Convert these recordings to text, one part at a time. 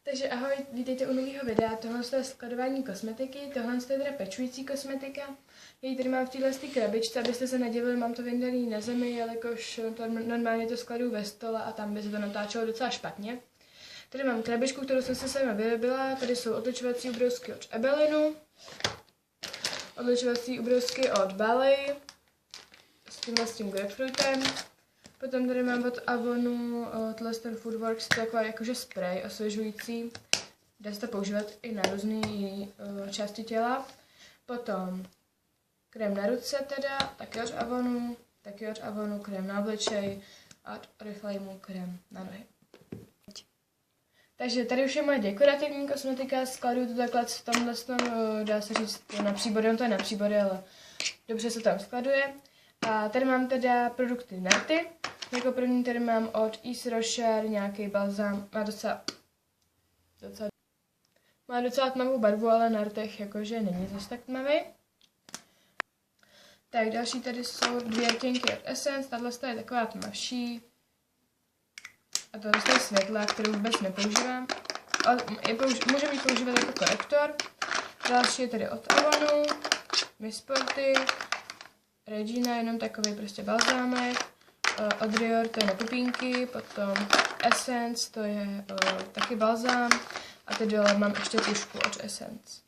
Takže ahoj, vítejte u nového videa. Tohle je skladování kosmetiky, tohle je teda pečující kosmetika. Já ji tady mám v této krabičce, abyste se nedivili, mám to vyndaný na zemi, jelikož to normálně to skladuju ve stole a tam by se to natáčelo docela špatně. Tady mám krabičku, kterou jsem si sama vyrobila, tady jsou odličovací ubrousky od Ebelinu, odličovací ubrousky od Bali, s tím grapefruitem. Potom tady mám od Avonu ten Foodworks, taková jakože spray osvěžující. Dá se to používat i na různé části těla. Potom krém na ruce teda, taky od Avonu, krém na obličej a od Oriflameu krém na nohy. Takže tady už je moje dekorativní kosmetika, skladuju to takhle v tomhle, dá se říct na příbory, to je na příbory, ale dobře se tam skladuje. A tady mám teda produkty Narty. Jako první tady mám od Yves Rocher nějaký balzám, má docela tmavou barvu, ale na rtech jakože není zase tak tmavý. Tak další tady jsou dvě rtěnky od Essence, tahle je taková tmavší. A tohle je světlá, kterou vůbec nepoužívám. Můžeme ji používat jako korektor. Další je tady od Avonu, Miss Sporty, Regina, jenom takový prostě balzámek. Od Dior to je na pupínky, potom Essence, to je taky balzám a tady dole mám ještě tušku od Essence.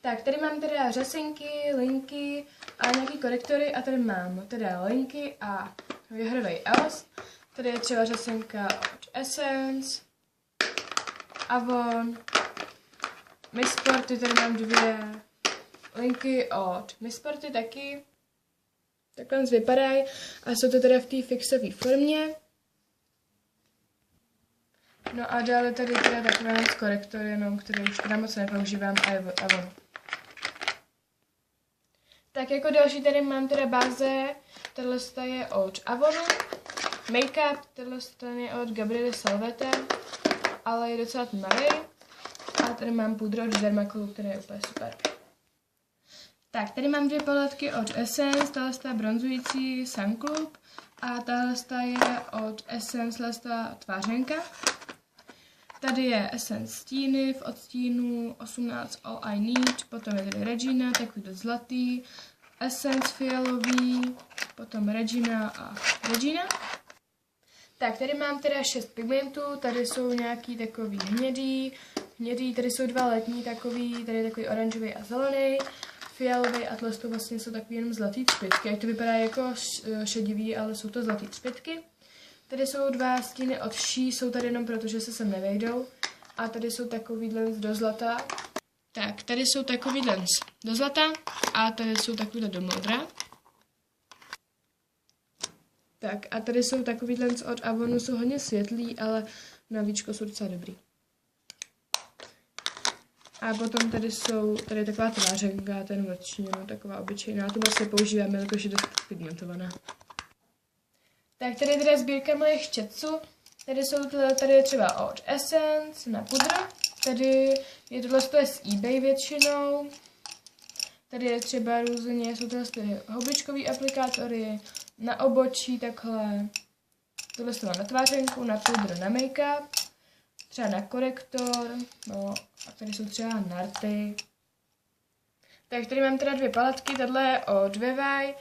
Tak, tady mám teda řasenky, linky a nějaký korektory a tady mám teda linky a vyhrovej Els. Tady je třeba řasenka od Essence, Avon, Miss Sporty, tady mám dvě linky od Miss Sporty taky. Takhle vypadají a jsou to teda v té fixové formě. No a dále tady teda takové korektor, jenom který už teda moc nepoužívám a je od Avonu. Tak jako další tady mám teda báze, tahle je od Avonu. Make-up, tahle je od Gabriely Salvete, ale je docela tmavý. A tady mám pudro od Dermacolu, které je úplně super. Tak, tady mám dvě paletky od Essence, tahle je bronzující Sun Club a tahle je od Essence, tvářenka. Tady je Essence stíny v odstínu 18 All I Need, potom je tady Regina, takový to zlatý, Essence fialový, potom Regina a Regina. Tak, tady mám teda 6 pigmentů, tady jsou nějaký takový hnědý, tady jsou dva letní takový, tady je takový oranžový a zelený. Fialový a tlestou vlastně jsou takový jenom zlatý třpytky, ať to vypadá jako šedivý, ale jsou to zlatý třpytky. Tady jsou dva stíny od She, jsou tady jenom proto, že se sem nevejdou. A tady jsou takovýhle do zlata. Tak, tady jsou takovýhle do zlata a tady jsou takovýhle do modra. Tak a tady jsou takovýhle od Avonu, jsou hodně světlý, ale na víčko jsou docela dobrý. A potom tady je taková tvářenka, ten noční, no, taková obyčejná, tu vlastně používám, jelikož je dost pigmentovaná. Tak tady je teda sbírka mojich štětců, tady je třeba od Essence na pudr, tady je tohle z eBay většinou, tady je třeba různě, jsou tohle houbičkový aplikátory, na obočí takhle, tohle mám na tvářenku, na pudr, na make-up, třeba na korektor, no a tady jsou třeba Narty. Tak tady mám teda dvě paletky, tahle je od Vevai,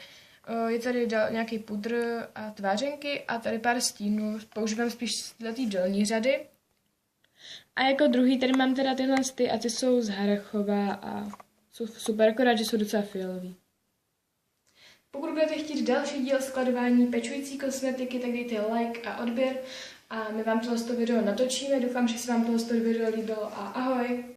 je tady nějaký pudr a tvářenky a tady pár stínů, používám spíš za té dolní řady. A jako druhý tady mám teda tyhle a ty jsou z Harachova a jsou super, akorát, že jsou docela fialový. Pokud budete chtít další díl skladování pečující kosmetiky, tak dejte like a odběr. A my vám tohle video natočíme. Doufám, že se vám tohle video líbilo a ahoj!